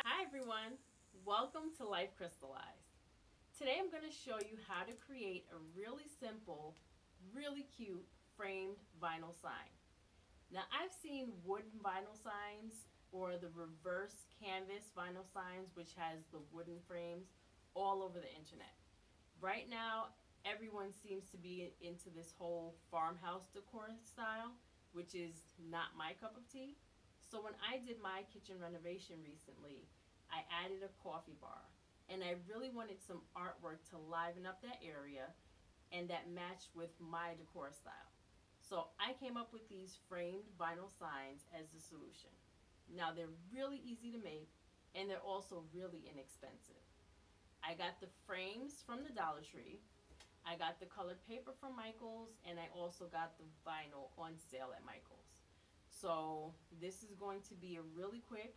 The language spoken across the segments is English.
Hi everyone, welcome to Life Crystallized. Today I'm going to show you how to create a really simple, really cute framed vinyl sign. Now I've seen wooden vinyl signs or the reverse canvas vinyl signs which has the wooden frames all over the internet. Right now everyone seems to be into this whole farmhouse decor style, which is not my cup of tea. So when I did my kitchen renovation recently, I added a coffee bar and I really wanted some artwork to liven up that area and that matched with my decor style. So I came up with these framed vinyl signs as the solution. Now they're really easy to make and they're also really inexpensive. I got the frames from the Dollar Tree. I got the colored paper from Michaels, and I also got the vinyl on sale at Michaels. So this is going to be a really quick,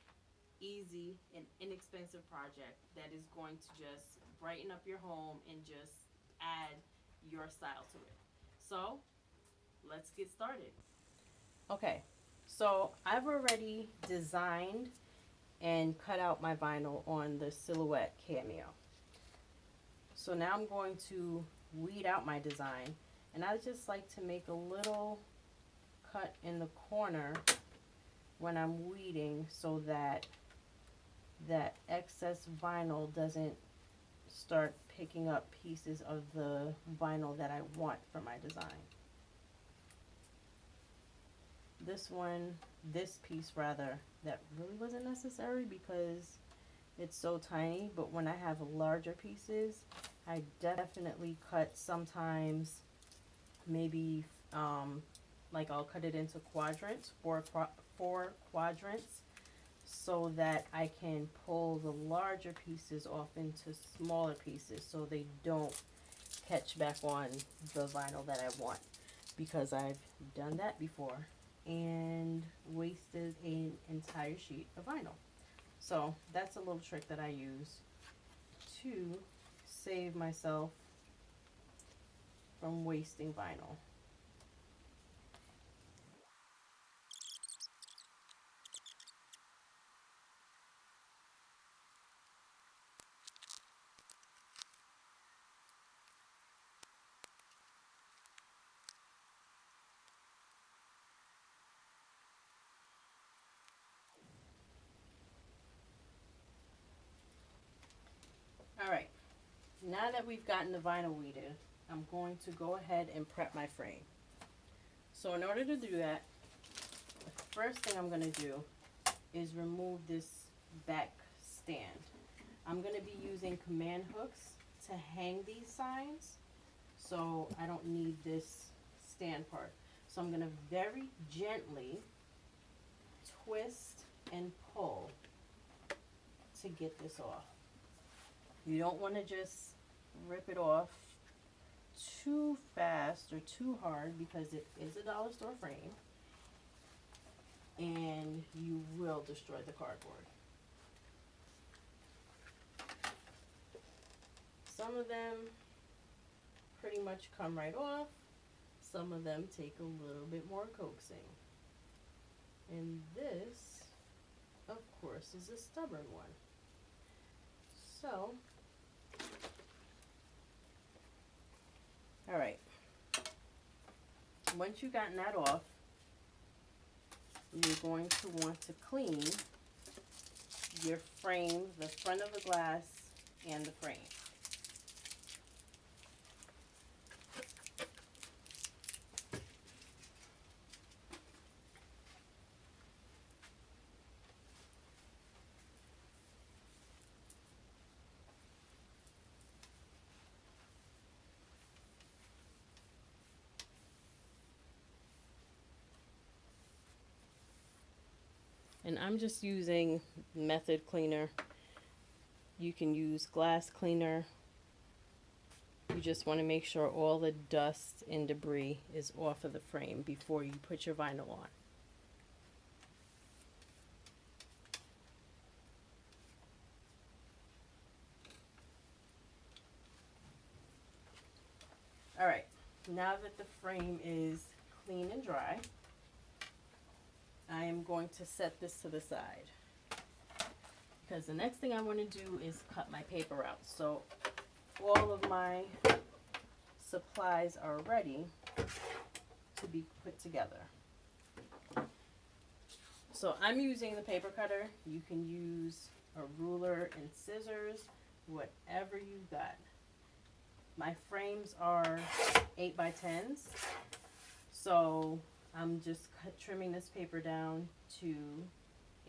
easy, and inexpensive project that is going to just brighten up your home and just add your style to it. So let's get started. Okay, so I've already designed and cut out my vinyl on the Silhouette Cameo. So now I'm going to weed out my design, and I just like to make a little cut in the corner when I'm weeding so that that excess vinyl doesn't start picking up pieces of the vinyl that I want for my design. This piece rather, that really wasn't necessary because it's so tiny, but when I have larger pieces, I definitely cut sometimes, maybe like I'll cut it into quadrants, four quadrants, so that I can pull the larger pieces off into smaller pieces so they don't catch back on the vinyl that I want, because I've done that before and wasted an entire sheet of vinyl. So that's a little trick that I use to save myself from wasting vinyl. Alright, now that we've gotten the vinyl weeded, I'm going to go ahead and prep my frame. So in order to do that, the first thing I'm going to do is remove this back stand. I'm going to be using command hooks to hang these signs, so I don't need this stand part. So I'm going to very gently twist and pull to get this off. You don't want to just rip it off too fast or too hard because it is a dollar store frame and you will destroy the cardboard. Some of them pretty much come right off. Some of them take a little bit more coaxing. And this, of course, is a stubborn one. So, alright. Once you've gotten that off, you're going to want to clean your frame, the front of the glass, and the frame. And I'm just using method cleaner. You can use glass cleaner. You just want to make sure all the dust and debris is off of the frame before you put your vinyl on. Alright, now that the frame is clean and dry, I am going to set this to the side because the next thing I want to do is cut my paper out. So all of my supplies are ready to be put together. So I'm using the paper cutter. You can use a ruler and scissors, whatever you've got. My frames are 8x10s, so I'm just trimming this paper down to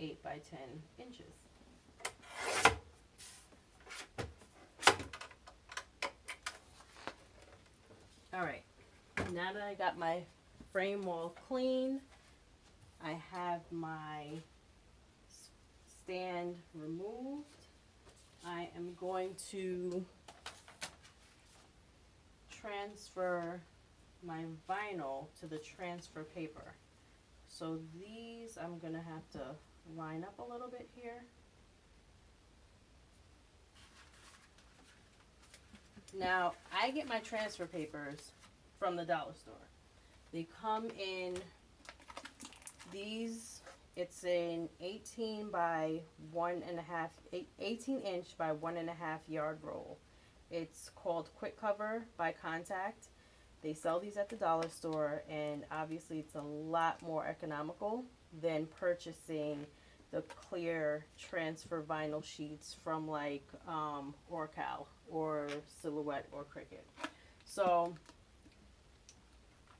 8x10 inches. Alright, now that I got my frame all clean, I have my stand removed. I am going to transfer my vinyl to the transfer paper. So these I'm going to have to line up a little bit here. Now, I get my transfer papers from the dollar store. They come in these, it's an 18 inch by 1.5 yard roll. It's called Quick Cover by Contact. They sell these at the dollar store, and obviously it's a lot more economical than purchasing the clear transfer vinyl sheets from like Orcal or Silhouette or Cricut. So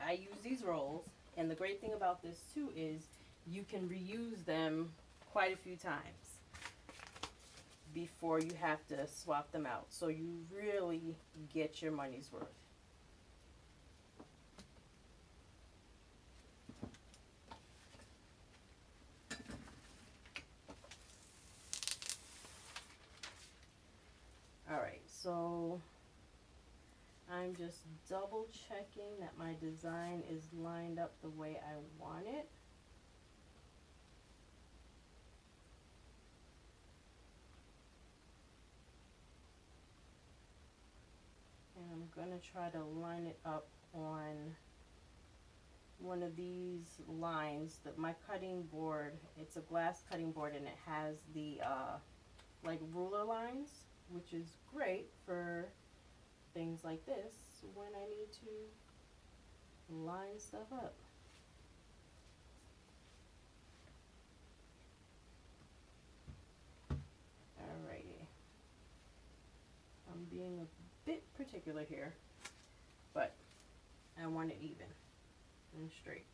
I use these rolls, and the great thing about this too is you can reuse them quite a few times before you have to swap them out. So you really get your money's worth. Alright, so I'm just double checking that my design is lined up the way I want it. And I'm going to try to line it up on one of these lines. That my cutting board, it's a glass cutting board, and it has the like ruler lines, which is great for things like this when I need to line stuff up. Alrighty. I'm being a bit particular here, but I want it even and straight.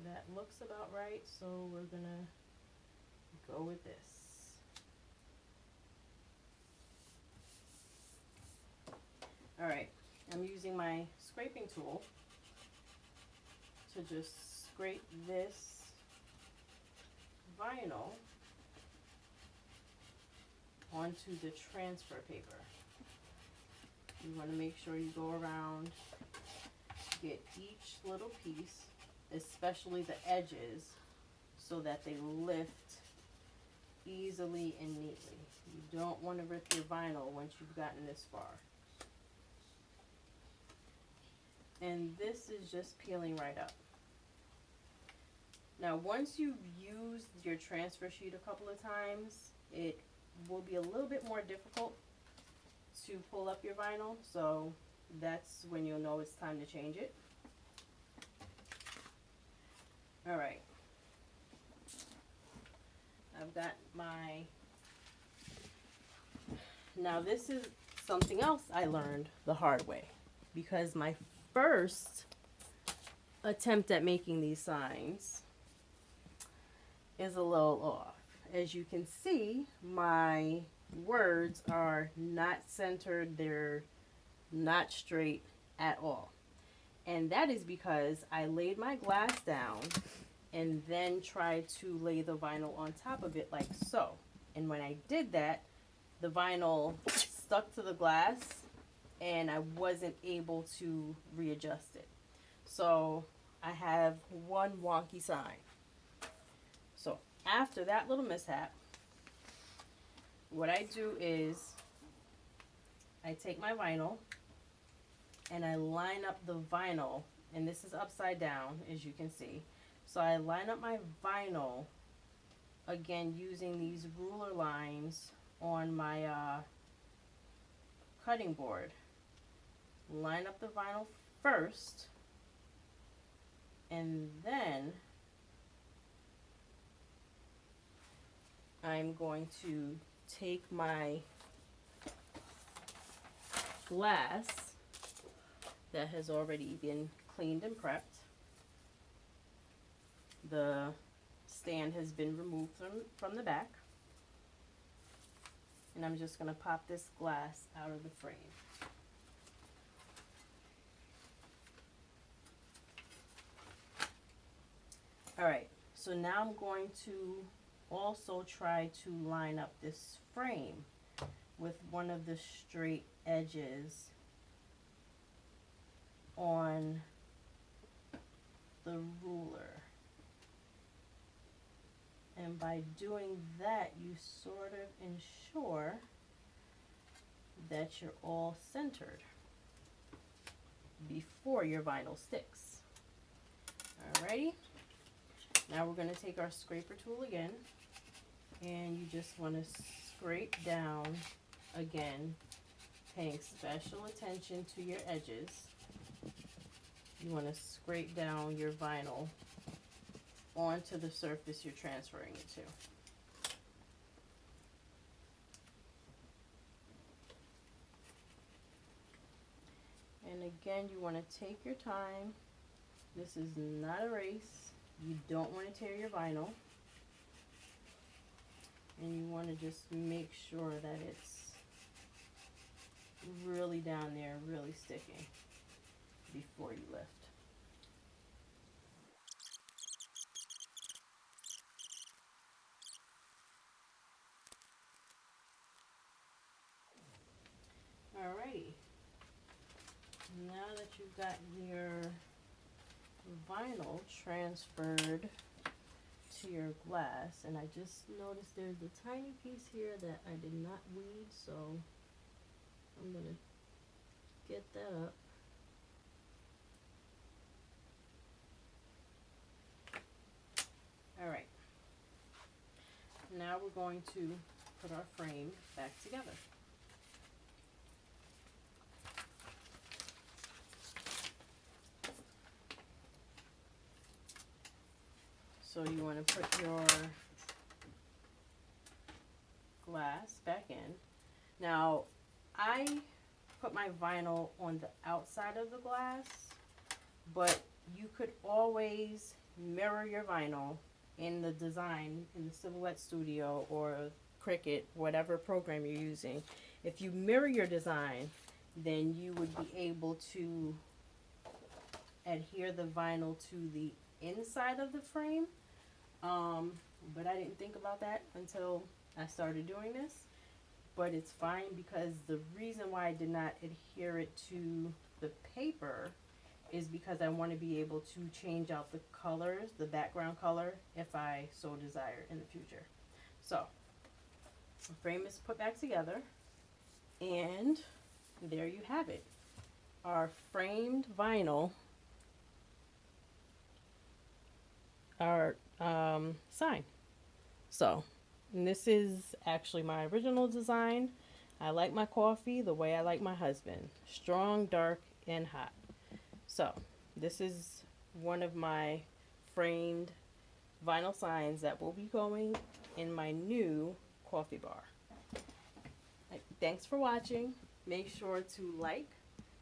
That looks about right, so we're gonna go with this. Alright, I'm using my scraping tool to just scrape this vinyl onto the transfer paper. You want to make sure you go around, get each little piece, especially the edges, so that they lift easily and neatly. You don't want to rip your vinyl once you've gotten this far. And this is just peeling right up. Now, once you've used your transfer sheet a couple of times, it will be a little bit more difficult to pull up your vinyl, so that's when you'll know it's time to change it. Alright, I've got my, now this is something else I learned the hard way, because my first attempt at making these signs is a little off. As you can see, my words are not centered, they're not straight at all. And that is because I laid my glass down and then tried to lay the vinyl on top of it like so. And when I did that, the vinyl stuck to the glass and I wasn't able to readjust it. So I have one wonky sign. So after that little mishap, what I do is I take my vinyl and I line up the vinyl and this is upside down, as you can see. So I line up my vinyl, again, using these ruler lines on my cutting board. Line up the vinyl first, and then I'm going to take my glass that has already been cleaned and prepped. The stand has been removed from the back, and I'm just going to pop this glass out of the frame. Alright, so now I'm going to also try to line up this frame with one of the straight edges on the ruler. And by doing that, you sort of ensure that you're all centered before your vinyl sticks. Alrighty. Now we're going to take our scraper tool again, and you just want to scrape down, again, paying special attention to your edges. You want to scrape down your vinyl onto the surface you're transferring it to. And again, you want to take your time. This is not a race. You don't want to tear your vinyl. And you want to just make sure that it's really down there, really sticking before you lift. Alrighty. Now that you've got your vinyl transferred to your glass, and I just noticed there's a tiny piece here that I did not weed, so I'm going to get that up. Alright, now we're going to put our frame back together. So you want to put your glass back in. Now, I put my vinyl on the outside of the glass, but you could always mirror your vinyl in the design, in the Silhouette Studio or Cricut, whatever program you're using. If you mirror your design, then you would be able to adhere the vinyl to the inside of the frame. But I didn't think about that until I started doing this. But it's fine, because the reason why I did not adhere it to the paper is because I want to be able to change out the colors, the background color, if I so desire in the future. So, the frame is put back together, and there you have it. Our framed vinyl, our sign. So, and this is actually my original design. I like my coffee the way I like my husband. Strong, dark, and hot. So, this is one of my framed vinyl signs that will be going in my new coffee bar. Thanks for watching. Make sure to like,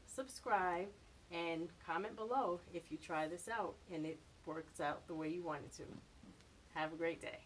subscribe, and comment below if you try this out and it works out the way you want it to. Have a great day.